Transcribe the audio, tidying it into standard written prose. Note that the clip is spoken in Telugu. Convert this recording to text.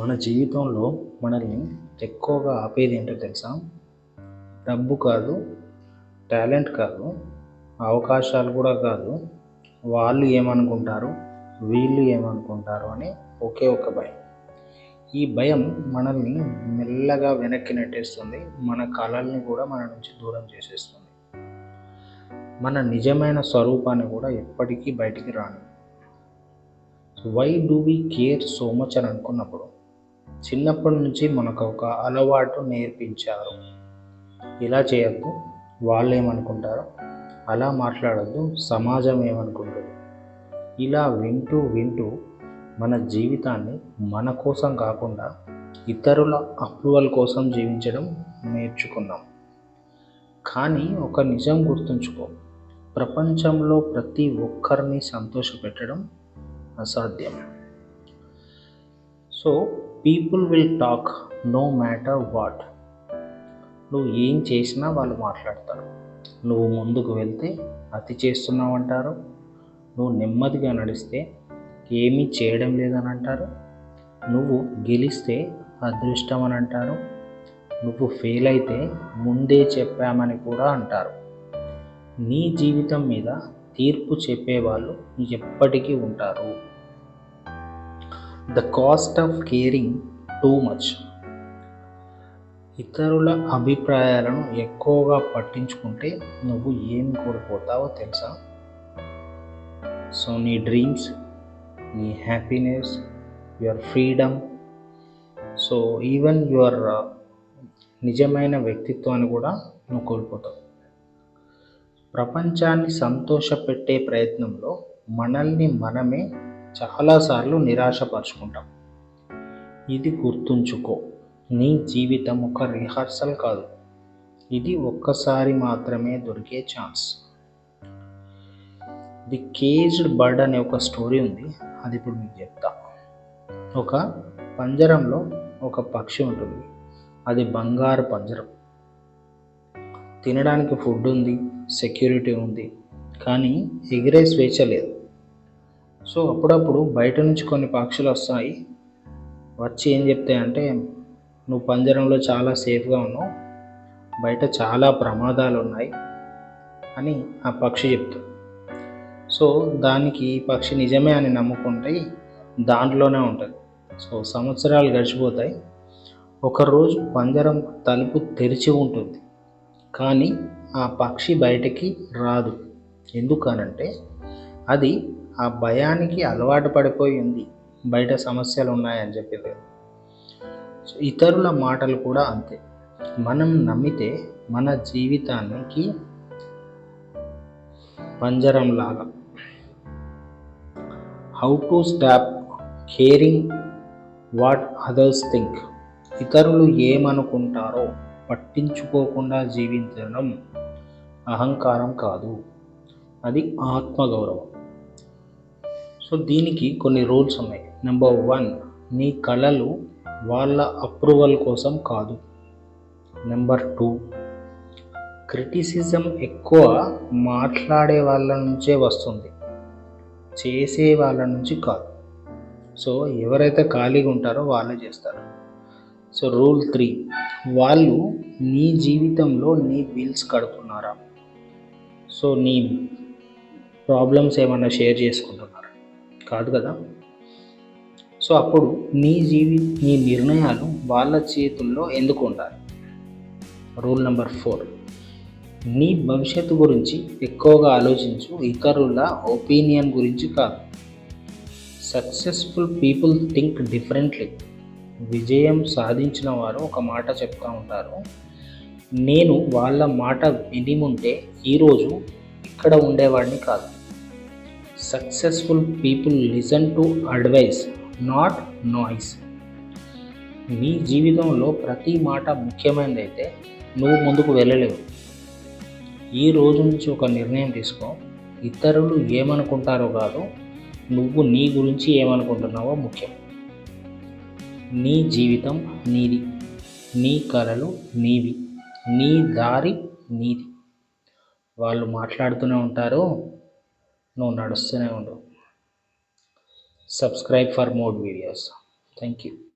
మన జీవితంలో మనల్ని ఎక్కువగా ఆపేది ఏంటో తెలుసా? డబ్బు కాదు, టాలెంట్ కాదు, అవకాశాలు కూడా కాదు. వాళ్ళు ఏమనుకుంటారు, వీళ్ళు ఏమనుకుంటారు అని ఒకే ఒక భయం. ఈ భయం మనల్ని మెల్లగా వెనక్కి నెట్టేస్తుంది. మన కళల్ని కూడా మన నుంచి దూరం చేసేస్తుంది. మన నిజమైన స్వరూపాన్ని కూడా ఎప్పటికీ బయటికి రాను. Why do we care so much అని అనుకున్నప్పుడు, చిన్నప్పటి నుంచి మనకు ఒక అలవాటు నేర్పించారు. ఇలా చేయొద్దు, వాళ్ళు ఏమనుకుంటారో, అలా మాట్లాడొద్దు, సమాజం ఏమనుకుంటుంది. ఇలా వింటూ వింటూ మన జీవితాన్ని మన కోసం కాకుండా ఇతరుల అప్రూవల్ కోసం జీవించడం నేర్చుకున్నాం. కానీ ఒక నిజం గుర్తుంచుకో, ప్రపంచంలో ప్రతి ఒక్కరిని సంతోషపెట్టడం అసాధ్యం. So people will talk no matter what. నువ్వు ఏం చేసినా వాళ్ళు మాట్లాడతారు. నువ్వు ముందుకు వెళ్తే అతి చేస్తున్నావు అంటారు. నువ్వు నెమ్మదిగా నడిస్తే ఏమీ చేయడం లేదని అంటారు. నువ్వు గెలిస్తే అదృష్టం అని అంటారు. నువ్వు ఫెయిల్ అయితే ముందే చెప్పామని కూడా అంటారు. నీ జీవితం మీద తీర్పు చెప్పేవాళ్ళు ఎప్పటికీ ఉంటారు. The cost of caring too much. ఇతరుల అభిప్రాయాలను ఎక్కువగా పట్టించుకుంటే నువ్వు ఏం కోల్పోతావో తెలుసా? సో నీ డ్రీమ్స్, నీ happiness, your freedom, so even your నిజమైన వ్యక్తిత్వాన్ని కూడా నువ్వు కోల్పోతావు. ప్రపంచాన్ని సంతోషపెట్టే ప్రయత్నంలో మనల్ని మనమే చాలాసార్లు నిరాశపరుచుకుంటాం. ఇది గుర్తుంచుకో, నీ జీవితం ఒక రిహార్సల్ కాదు. ఇది ఒక్కసారి మాత్రమే దొరికే ఛాన్స్. ది కేజ్డ్ బర్డ్ అనే ఒక స్టోరీ ఉంది, అది ఇప్పుడు మీకు చెప్తా. ఒక పంజరంలో ఒక పక్షి ఉంటుంది. అది బంగారు పంజరం. తినడానికి ఫుడ్ ఉంది, సెక్యూరిటీ ఉంది, కానీ ఎగిరే స్వేచ్ఛ లేదు. సో అప్పుడప్పుడు బయట నుంచి కొన్ని పక్షులు వస్తాయి, వచ్చి ఏం చెప్తాయంటే, నువ్వు పంజరంలో చాలా సేఫ్గా ఉన్నావు, బయట చాలా ప్రమాదాలు ఉన్నాయి అని ఆ పక్షి చెప్తుంది. సో దానికి పక్షి నిజమే అని నమ్ముకుంటే దాంట్లోనే ఉంటుంది. సో సంవత్సరాలు గడిచిపోతాయి. ఒకరోజు పంజరం తలుపు తెరిచి ఉంటుంది, కానీ ఆ పక్షి బయటికి రాదు. ఎందుకనంటే అది ఆ భయానికి అలవాటు పడిపోయి ఉంది, బయట సమస్యలు ఉన్నాయని చెప్పింది. ఇతరుల మాటలు కూడా అంతే. మనం నమ్మితే మన జీవితానికి పంజరం లాగా. How to stop caring what others think. ఇతరులు ఏమనుకుంటారో పట్టించుకోకుండా జీవించడం అహంకారం కాదు, అది ఆత్మగౌరవం. సో దీనికి కొన్ని రూల్స్ ఉన్నాయి. నెంబర్ 1, నీ కళలు వాళ్ళ అప్రూవల్ కోసం కాదు. నెంబర్ 2, క్రిటిసిజం ఎక్కువ మాట్లాడే వాళ్ళ నుంచే వస్తుంది, చేసే వాళ్ళ నుంచి కాదు. సో ఎవరైతే ఖాళీగా ఉంటారో వాళ్ళే చేస్తారు. సో రూల్ 3, వాళ్ళు నీ జీవితంలో నీ బిల్స్ కడుతున్నారా? సో నీ ప్రాబ్లమ్స్ ఏమైనా షేర్ చేసుకుంటున్నారా? కాదు కదా. సో అప్పుడు నీ నిర్ణయాలు వాళ్ళ చేతుల్లో ఎందుకు ఉండాలి? రూల్ నెంబర్ 4, నీ భవిష్యత్తు గురించి ఎక్కువగా ఆలోచించు, ఇతరుల ఒపీనియన్ గురించి కాదు. Successful people think differently. విజయం సాధించిన వారు ఒక మాట చెప్తూ ఉంటారు, నేను వాళ్ళ మాట విని ఉంటే ఈరోజు ఇక్కడ ఉండేవాడిని కాదు. Successful people listen to advice, not noise. నీ జీవితంలో ప్రతి మాట ముఖ్యమైనదైతే నువ్వు ముందుకు వెళ్ళలేవు. ఈ రోజు నుంచి ఒక నిర్ణయం తీసుకో, ఇతరులు ఏమనుకుంటారో కాదు, నువ్వు నీ గురించి ఏమనుకుంటున్నావో ముఖ్యం. నీ జీవితం నీది, నీ కలలు నీవి, నీ దారి నీది. వాళ్ళు మాట్లాడుతూనే ఉంటారు, నువ్వు నడుస్తూనే ఉండు. Subscribe for more videos. Thank you.